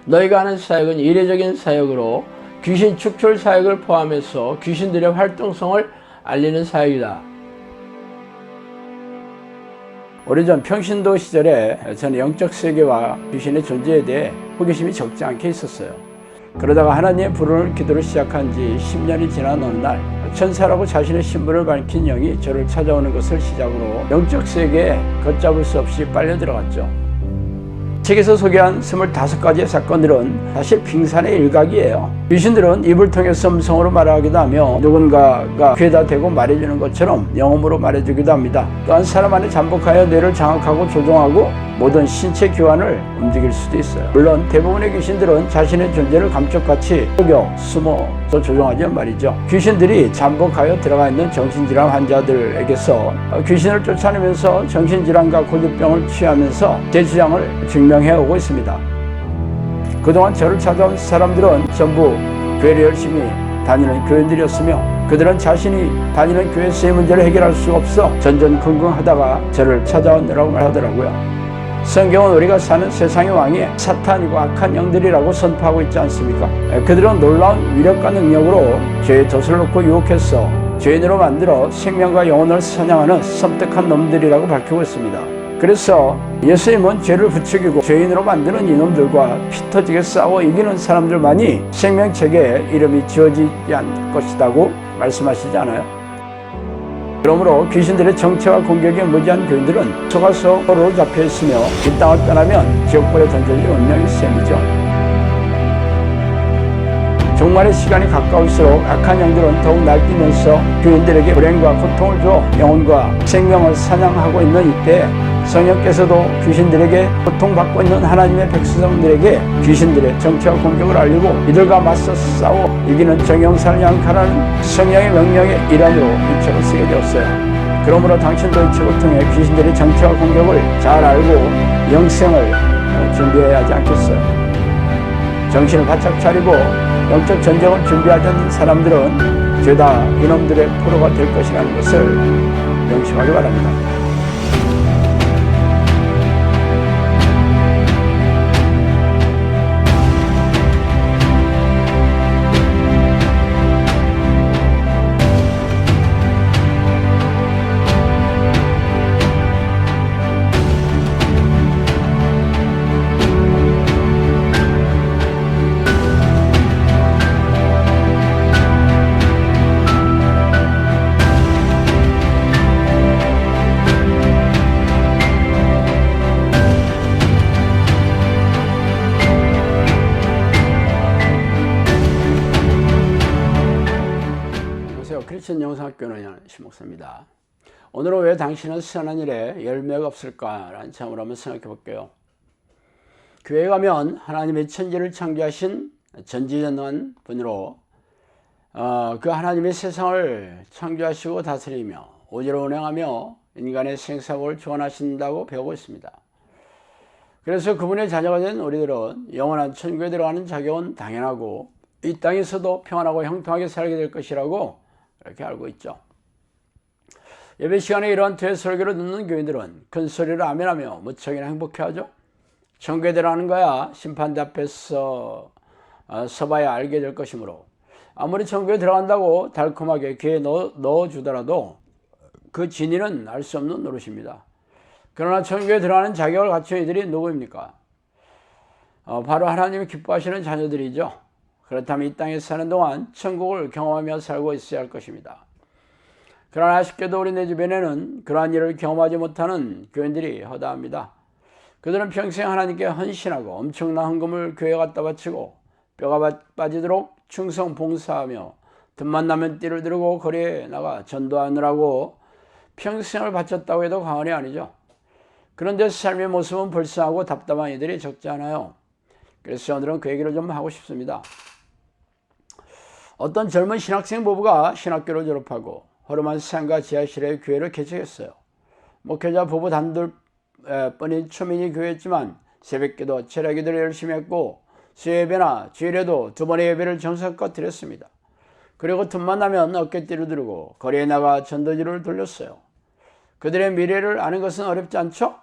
너희가 하는 사역은 이례적인 사역으로 귀신 축출 사역을 포함해서 귀신들의 활동성을 알리는 사역이다. 오래전 평신도 시절에 저는 영적 세계와 귀신의 존재에 대해 호기심이 적지 않게 있었어요. 그러다가 하나님의 부르는 기도를 시작한 지 10년이 지난 어느 날 천사라고 자신의 신분을 밝힌 영이 저를 찾아오는 것을 시작으로 영적 세계에 걷잡을 수 없이 빨려 들어갔죠. 책에서 소개한 25가지의 사건들은 사실 빙산의 일각이에요. 귀신들은 입을 통해서 음성으로 말하기도 하며 누군가가 귀에다 대고 말해주는 것처럼 영음으로 말해주기도 합니다. 또한 사람 안에 잠복하여 뇌를 장악하고 조종하고 모든 신체 기관을 움직일 수도 있어요. 물론 대부분의 귀신들은 자신의 존재를 감쪽같이 속여 숨어서 조종하지만 말이죠. 귀신들이 잠복하여 들어가 있는 정신질환 환자들에게서 귀신을 쫓아내면서 정신질환과 고질병을 취하면서 제 주장을 증명해오고 있습니다. 그동안 저를 찾아온 사람들은 전부 교회를 열심히 다니는 교인들이었으며 그들은 자신이 다니는 교회에서의 문제를 해결할 수 없어 전전긍긍하다가 저를 찾아오느라고 말하더라고요. 성경은 우리가 사는 세상의 왕이 사탄이고 악한 영들이라고 선포하고 있지 않습니까? 그들은 놀라운 위력과 능력으로 죄의 덫을 놓고 유혹해서 죄인으로 만들어 생명과 영혼을 사냥하는 섬뜩한 놈들이라고 밝히고 있습니다. 그래서 예수님은 죄를 부추기고 죄인으로 만드는 이놈들과 피 터지게 싸워 이기는 사람들만이 생명책에 이름이 지어지지 않을 것이라고 말씀하시지 않아요? 그러므로 귀신들의 정체와 공격에 무지한 교인들은 속아서 포로로 잡혀있으며 이 땅을 떠나면 지옥불에 던져질 운명이 셈이죠. 종말의 시간이 가까울수록 악한 영들은 더욱 날뛰면서 교인들에게 불행과 고통을 줘 영혼과 생명을 사냥하고 있는 이때 성령께서도 귀신들에게 고통받고 있는 하나님의 백성들에게 귀신들의 정체와 공격을 알리고 이들과 맞서 싸워 이기는 정형사를 양칼하는 성령의 명령의 일환으로 이 책을 쓰게 되었어요. 그러므로 당신도 이 책을 통해 귀신들의 정체와 공격을 잘 알고 영생을 준비해야 하지 않겠어요? 정신을 바짝 차리고 영적 전쟁을 준비하지 않는 사람들은 죄다 이놈들의 포로가 될 것이라는 것을 명심하기 바랍니다. 크리스천 영성학교는 심목사입니다. 오늘은 왜 당신은 선한 일에 열매가 없을까라는 점으로 한번 생각해 볼게요. 교회에 가면 하나님의 천지를 창조하신 전지전능한 분으로 그 하나님의 세상을 창조하시고 다스리며 오지로 운행하며 인간의 생사복을 주관하신다고 배우고 있습니다. 그래서 그분의 자녀가 된 우리들은 영원한 천국에 들어가는 자격은 당연하고 이 땅에서도 평안하고 형통하게 살게 될 것이라고 이렇게 알고 있죠. 예배 시간에 이러한 대설교를 듣는 교인들은 큰 소리로 아멘하며 무척이나 행복해하죠. 천국에 들어가는 거야 심판대 앞에서 서봐야 알게 될 것이므로 아무리 천국에 들어간다고 달콤하게 귀에 넣어주더라도 그 진위는 알 수 없는 노릇입니다. 그러나 천국에 들어가는 자격을 갖춘 이들이 누구입니까? 바로 하나님이 기뻐하시는 자녀들이죠. 그렇다면 이 땅에 사는 동안 천국을 경험하며 살고 있어야 할 것입니다. 그러나 아쉽게도 우리 내 주변에는 그러한 일을 경험하지 못하는 교인들이 허다합니다. 그들은 평생 하나님께 헌신하고 엄청난 헌금을 교회에 갖다 바치고 뼈가 빠지도록 충성 봉사하며 틈만 나면 띠를 들고 거리에 나가 전도하느라고 평생을 바쳤다고 해도 과언이 아니죠. 그런데 삶의 모습은 불쌍하고 답답한 이들이 적지 않아요. 그래서 오늘은 그 얘기를 좀 하고 싶습니다. 어떤 젊은 신학생 부부가 신학교를 졸업하고 허름한 상가 지하실에 교회를 개척했어요. 목회자 부부 단둘 뿐인 초민이 교회였지만 새벽기도, 철야기도를 열심히 했고 수요예배나 주일에도 2번의 예배를 정성껏 드렸습니다. 그리고 틈만 나면 어깨띠를 들고 거리에 나가 전도지를 돌렸어요. 그들의 미래를 아는 것은 어렵지 않죠?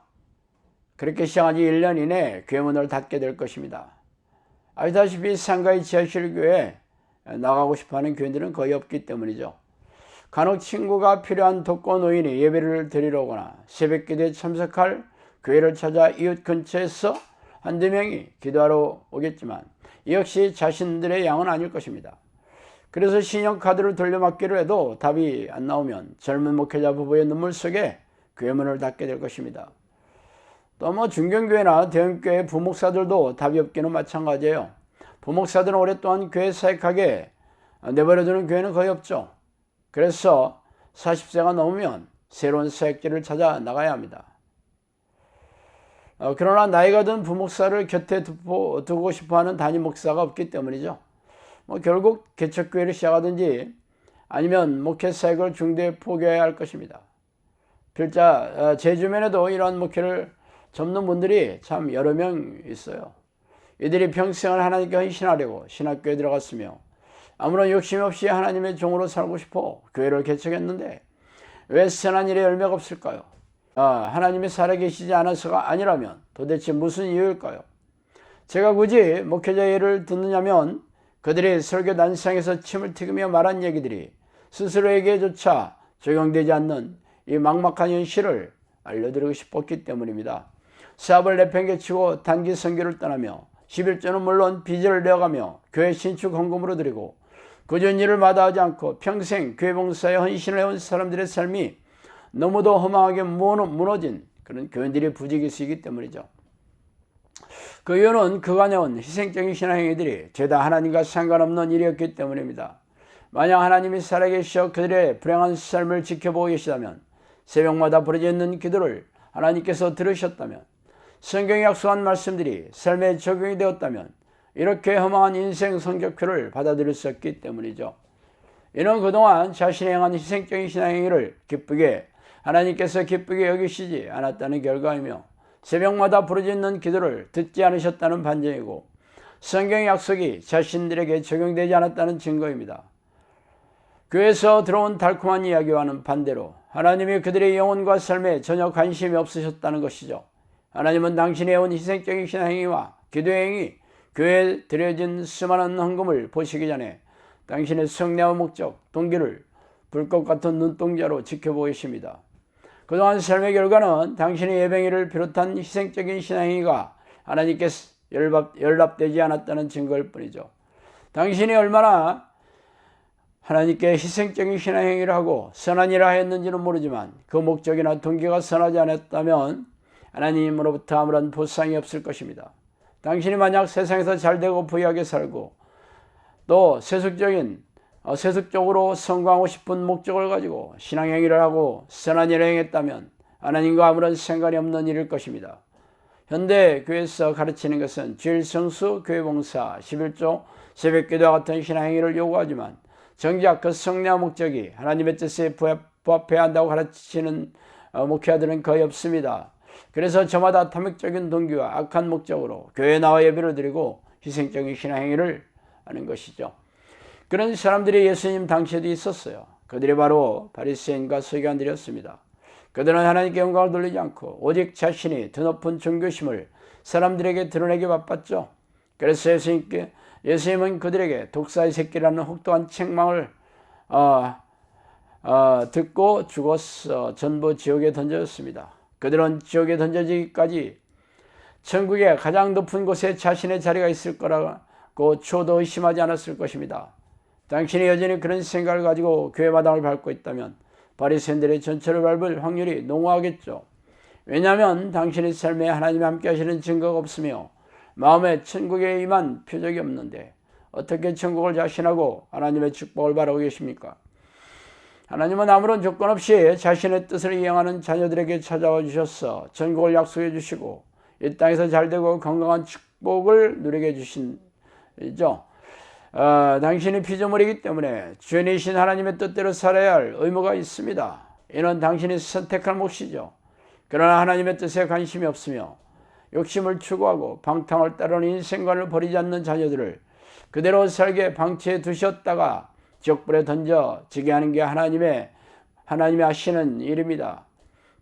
그렇게 시작한 지 1년 이내에 교회 문을 닫게 될 것입니다. 아시다시피 상가의 지하실교회에 나가고 싶어하는 교인들은 거의 없기 때문이죠. 간혹 친구가 필요한 독거노인이 예배를 드리러 오거나 새벽기도에 참석할 교회를 찾아 이웃 근처에서 한두 명이 기도하러 오겠지만 이 역시 자신들의 양은 아닐 것입니다. 그래서 신용카드를 돌려막기로 해도 답이 안 나오면 젊은 목회자 부부의 눈물 속에 교회 문을 닫게 될 것입니다. 또 중견교회나 대형교회 부목사들도 답이 없기는 마찬가지예요. 부목사들은 오랫동안 교회 사역하게 내버려두는 교회는 거의 없죠. 그래서 40세가 넘으면 새로운 사역지를 찾아 나가야 합니다. 그러나 나이가 든 부목사를 곁에 두고 싶어하는 담임 목사가 없기 때문이죠. 결국 개척교회를 시작하든지 아니면 목회 사역을 중도에 포기해야 할 것입니다. 필자 제 주변에도 이러한 목회를 접는 분들이 참 여러 명 있어요. 이들이 평생을 하나님께 헌신하려고 신학교에 들어갔으며 아무런 욕심 없이 하나님의 종으로 살고 싶어 교회를 개척했는데 왜 선한 일에 열매가 없을까요? 하나님이 살아계시지 않아서가 아니라면 도대체 무슨 이유일까요? 제가 굳이 목회자 예를 듣느냐면 그들이 설교 난상에서 침을 튀기며 말한 얘기들이 스스로에게조차 적용되지 않는 이 막막한 현실을 알려드리고 싶었기 때문입니다. 사업을 내팽개치고 단기 선교를 떠나며 11조는 물론 빚을 내어가며 교회 신축 헌금으로 드리고 꾸준히 일을 마다하지 않고 평생 교회 봉사에 헌신을 해온 사람들의 삶이 너무도 허망하게 무너진 그런 교인들이 부지기수이기 때문이죠. 그 이유는 그간에 온 희생적인 신앙행위들이 죄다 하나님과 상관없는 일이었기 때문입니다. 만약 하나님이 살아계셔 그들의 불행한 삶을 지켜보고 계시다면 새벽마다 부르짖는 기도를 하나님께서 들으셨다면 성경에 약속한 말씀들이 삶에 적용이 되었다면 이렇게 허망한 인생 성적표를 받아들일 수 없기 때문이죠. 이는 그동안 자신이 행한 희생적인 신앙행위를 하나님께서 기쁘게 여기시지 않았다는 결과이며 새벽마다 부르짖는 기도를 듣지 않으셨다는 반증이고 성경의 약속이 자신들에게 적용되지 않았다는 증거입니다. 교회에서 들어온 달콤한 이야기와는 반대로 하나님이 그들의 영혼과 삶에 전혀 관심이 없으셨다는 것이죠. 하나님은 당신이 해온 희생적인 신앙행위와 기도행위, 교회에 드려진 수많은 헌금을 보시기 전에 당신의 성례와 목적, 동기를 불꽃 같은 눈동자로 지켜보고 계십니다. 그동안 삶의 결과는 당신의 예배행위를 비롯한 희생적인 신앙행위가 하나님께 연락되지 않았다는 증거일 뿐이죠. 당신이 얼마나 하나님께 희생적인 신앙행위를 하고 선한 일을 하였는지는 모르지만 그 목적이나 동기가 선하지 않았다면 하나님으로부터 아무런 보상이 없을 것입니다. 당신이 만약 세상에서 잘되고 부유하게 살고 또 세속적으로 성공하고 싶은 목적을 가지고 신앙행위를 하고 선한 일을 행했다면 하나님과 아무런 상관이 없는 일일 것입니다. 현대 교회에서 가르치는 것은 주일 성수, 교회 봉사, 11조, 새벽기도와 같은 신앙행위를 요구하지만 정작 그 성례와 목적이 하나님의 뜻에 부합해야 한다고 가르치는 목회자들은 거의 없습니다. 그래서 저마다 탐욕적인 동기와 악한 목적으로 교회에 나와 예배를 드리고 희생적인 신앙행위를 하는 것이죠. 그런 사람들이 예수님 당시에도 있었어요. 그들이 바로 바리새인과 서기관들이었습니다. 그들은 하나님께 영광을 돌리지 않고 오직 자신이 더 높은 존귀심을 사람들에게 드러내기 바빴죠. 그래서 예수님은 그들에게 독사의 새끼라는 혹독한 책망을 듣고 죽어서 전부 지옥에 던져졌습니다. 그들은 지옥에 던져지기까지 천국의 가장 높은 곳에 자신의 자리가 있을 거라고 추호도 의심하지 않았을 것입니다. 당신이 여전히 그런 생각을 가지고 교회 마당을 밟고 있다면 바리새인들의 전철을 밟을 확률이 농후하겠죠. 왜냐하면 당신의 삶에 하나님이 함께 하시는 증거가 없으며 마음에 천국에 임한 표적이 없는데 어떻게 천국을 자신하고 하나님의 축복을 바라고 계십니까? 하나님은 아무런 조건 없이 자신의 뜻을 이행하는 자녀들에게 찾아와 주셔서 천국을 약속해 주시고 이 땅에서 잘되고 건강한 축복을 누리게 해주신죠. 당신이 피조물이기 때문에 주인이신 하나님의 뜻대로 살아야 할 의무가 있습니다. 이는 당신이 선택할 몫이죠. 그러나 하나님의 뜻에 관심이 없으며 욕심을 추구하고 방탕을 따르는 인생관을 버리지 않는 자녀들을 그대로 살게 방치해 두셨다가 지옥불에 던져지게 하는 게 하나님이 하시는 일입니다.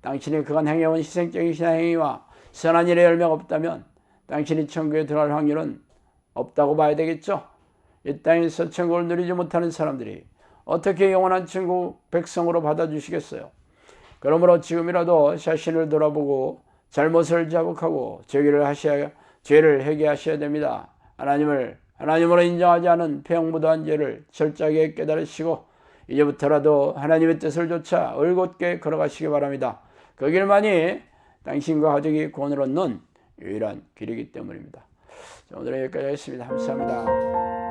당신이 그간 행해온 희생적인 신앙행위와 선한 일의 열매가 없다면 당신이 천국에 들어갈 확률은 없다고 봐야 되겠죠. 이 땅에서 천국을 누리지 못하는 사람들이 어떻게 영원한 천국 백성으로 받아주시겠어요. 그러므로 지금이라도 자신을 돌아보고 잘못을 자복하고 죄를 회개하셔야 됩니다. 하나님으로 인정하지 않은 배영무도한 죄를 철저하게 깨달으시고 이제부터라도 하나님의 뜻을 좇아 올곧게 걸어가시기 바랍니다. 그 길만이 당신과 가족이 구원을 얻는 유일한 길이기 때문입니다. 자, 오늘은 여기까지 하겠습니다. 감사합니다.